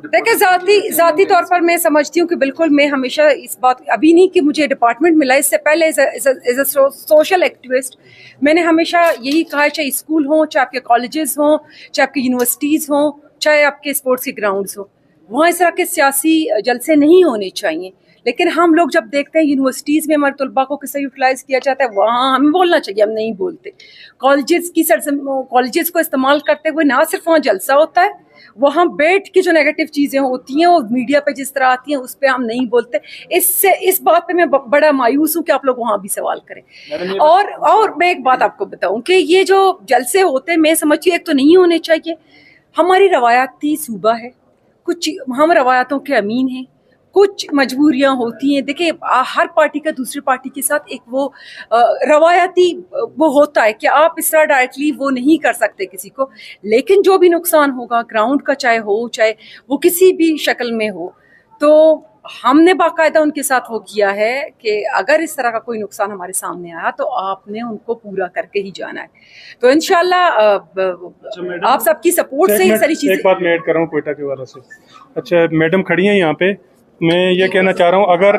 देखिए, जाती तौर पर मैं समझती हूँ कि बिल्कुल मैं हमेशा इस बात, अभी नहीं कि मुझे डिपार्टमेंट मिला, इससे पहले एज अ सोशल एक्टिविस्ट मैंने हमेशा यही कहा, चाहे स्कूल हो, चाहे आपके कॉलेजेस हों, चाहे आपकी यूनिवर्सिटीज़ हों, चाहे आपके स्पोर्ट्स के ग्राउंड्स हों, वहाँ इस तरह के सियासी जलसे नहीं होने चाहिए। लेकिन हम लोग जब देखते हैं यूनिवर्सिटीज़ में हमारे तलबा को किससे यूटिलाइज किया जाता है, वहाँ हमें बोलना चाहिए, हम नहीं बोलते। कॉलेजेस को इस्तेमाल करते हुए ना सिर्फ वहाँ जलसा होता है, वहाँ बैठ के जो नेगेटिव चीज़ें होती हैं वो मीडिया पे जिस तरह आती हैं उस पर हम नहीं बोलते। इस बात पे मैं बड़ा मायूस हूँ कि आप लोग वहाँ भी सवाल करें। और मैं एक बात आपको बताऊँ कि ये जो जलसे होते हैं, मैं समझती हूँ एक तो नहीं होने चाहिए। हमारी रवायाती सूबा है, कुछ हम रवायतों के अमीन हैं, कुछ मजबूरियां होती हैं। देखिए, हर पार्टी का दूसरी पार्टी के साथ एक वो रवायती वो होता है कि आप इस तरह डायरेक्टली वो नहीं कर सकते किसी को, लेकिन जो भी नुकसान होगा ग्राउंड का, चाहे वो किसी भी शक्ल में हो, तो हमने बाकायदा उनके साथ वो किया है कि अगर इस तरह का कोई नुकसान हमारे सामने आया तो आपने उनको पूरा करके ही जाना है। तो इंशाल्लाह आप सबकी सपोर्ट से ये सारी चीजें। एक बात मैं ऐड कर रहा हूँ कोयटा के वाले से। अच्छा, मैडम खड़ी हैं यहाँ पे, मैं ये कहना चाह रहा हूँ, अगर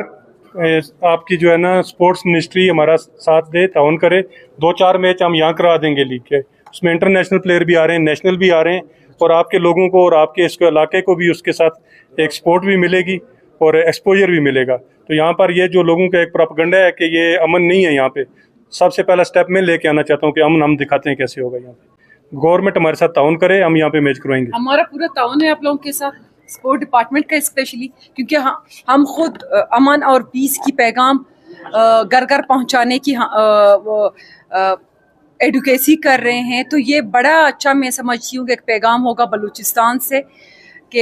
आपकी जो है ना स्पोर्ट्स मिनिस्ट्री हमारा साथ दे, ताउन करे, 2-4 मैच हम यहाँ करा देंगे लीग के, उसमें इंटरनेशनल प्लेयर भी आ रहे हैं, नेशनल भी आ रहे हैं, और आपके लोगों को और आपके इसके इलाके को भी उसके साथ एक सपोर्ट भी मिलेगी और एक्सपोजर भी मिलेगा। तो यहाँ पर ये जो लोगों का एक प्रोपेगेंडा है कि ये अमन नहीं है, यहाँ पे सबसे पहला स्टेप मैं लेके आना चाहता हूँ कि अमन हम दिखाते हैं कैसे होगा। यहाँ पे गवर्नमेंट हमारे साथ ताउन करे, हम यहाँ पे मैच करवाएंगे। हमारा पूरा ताउन है आप लोगों के साथ, स्पोर्ट डिपार्टमेंट का स्पेशली, क्योंकि हम खुद अमन और पीस की पैगाम घर घर पहुंचाने की एडुकेसी कर रहे हैं। तो ये बड़ा अच्छा मैं समझती हूँ कि एक पैगाम होगा बलूचिस्तान से कि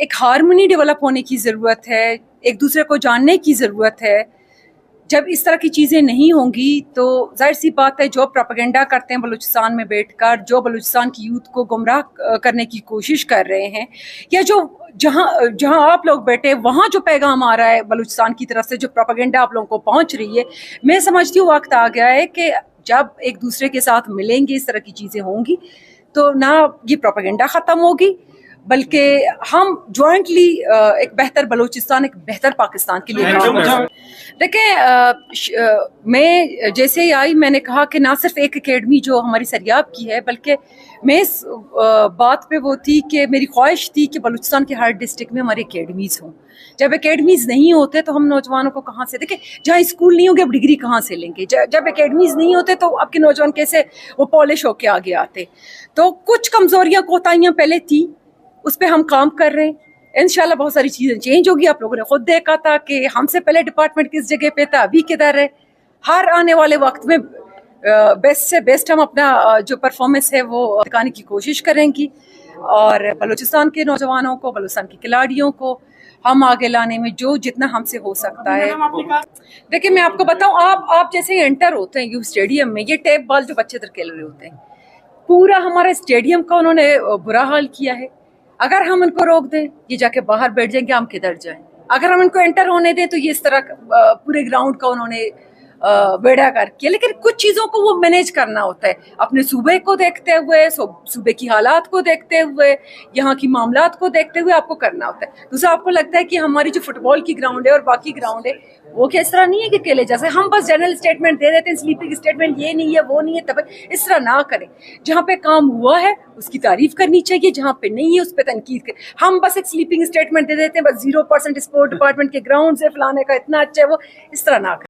एक हार्मनी डेवलप होने की ज़रूरत है, एक दूसरे को जानने की ज़रूरत है। जब इस तरह की चीज़ें नहीं होंगी तो जाहिर सी बात है, जो प्रोपेगेंडा करते हैं बलूचिस्तान में बैठकर, जो बलूचिस्तान की यूथ को गुमराह करने की कोशिश कर रहे हैं, या जो जहां आप लोग बैठे वहां जो पैगाम आ रहा है बलूचिस्तान की तरफ से, जो प्रोपेगेंडा आप लोगों को पहुंच रही है, मैं समझती हूँ वक्त आ गया है कि जब एक दूसरे के साथ मिलेंगे, इस तरह की चीज़ें होंगी, तो ना ये प्रोपेगेंडा ख़त्म होगी, बल्कि हम जॉइंटली एक बेहतर बलूचिस्तान, एक बेहतर पाकिस्तान के लिए काम करें। देखिए, मैं जैसे ही आई मैंने कहा कि ना सिर्फ एक एकेडमी जो हमारी सरियाब की है, बल्कि मैं इस बात पे वो थी कि मेरी ख्वाहिश थी कि बलूचिस्तान के हर डिस्ट्रिक्ट में हमारी एकेडमीज़ हों। जब एकेडमीज़ नहीं होते तो हम नौजवानों को कहाँ से, देखिए जहाँ स्कूल नहीं होंगे अब डिग्री कहाँ से लेंगे, जब एकेडमीज़ नहीं होते तो आपके नौजवान कैसे वो पॉलिश होके आगे आते। तो कुछ कमज़ोरियाँ कोताहियाँ पहले थी, उस पर हम काम कर रहे हैं। इंशाल्लाह बहुत सारी चीज़ें चेंज होगी। आप लोगों ने खुद देखा था कि हमसे पहले डिपार्टमेंट किस जगह पे था, अभी किधर है। हर आने वाले वक्त में बेस्ट से बेस्ट हम अपना जो परफॉर्मेंस है वो दिखाने की कोशिश करेंगी, और बलूचिस्तान के नौजवानों को, बलूचिस्तान के खिलाड़ियों को हम आगे लाने में जो जितना हमसे हो सकता है। देखिए, मैं आपको बताऊं, आप जैसे एंटर होते हैं यू स्टेडियम में, ये टेप बॉल जो बच्चे इधर खेल रहे होते हैं, पूरा हमारा स्टेडियम का उन्होंने बुरा हाल किया है। अगर हम इनको रोक दें, ये जाके बाहर बैठ जाएंगे, हम किधर जाएं। अगर हम इनको एंटर होने दें तो ये इस तरह पूरे ग्राउंड का उन्होंने बेड़ा कर किया। लेकिन कुछ चीज़ों को वो मैनेज करना होता है, अपने सूबे को देखते हुए, सूबे की हालात को देखते हुए, यहाँ की मामलात को देखते हुए आपको करना होता है। दूसरा, आपको लगता है कि हमारी जो फुटबॉल की ग्राउंड है और बाकी ग्राउंड है वो क्या इस तरह नहीं है कि अकेले जैसे हम बस जनरल स्टेटमेंट दे देते हैं, स्लीपिंग स्टेटमेंट, ये नहीं है वो नहीं है, तब इस तरह ना करें। जहाँ पे काम हुआ है उसकी तारीफ करनी चाहिए, जहाँ पे नहीं है उस पर तनकीद करें। हम बस एक स्लीपिंग स्टेटमेंट दे देते हैं, बस 0% स्पोर्ट डिपार्टमेंट के ग्राउंड से फलाने का इतना अच्छा है, वो इस तरह ना करें।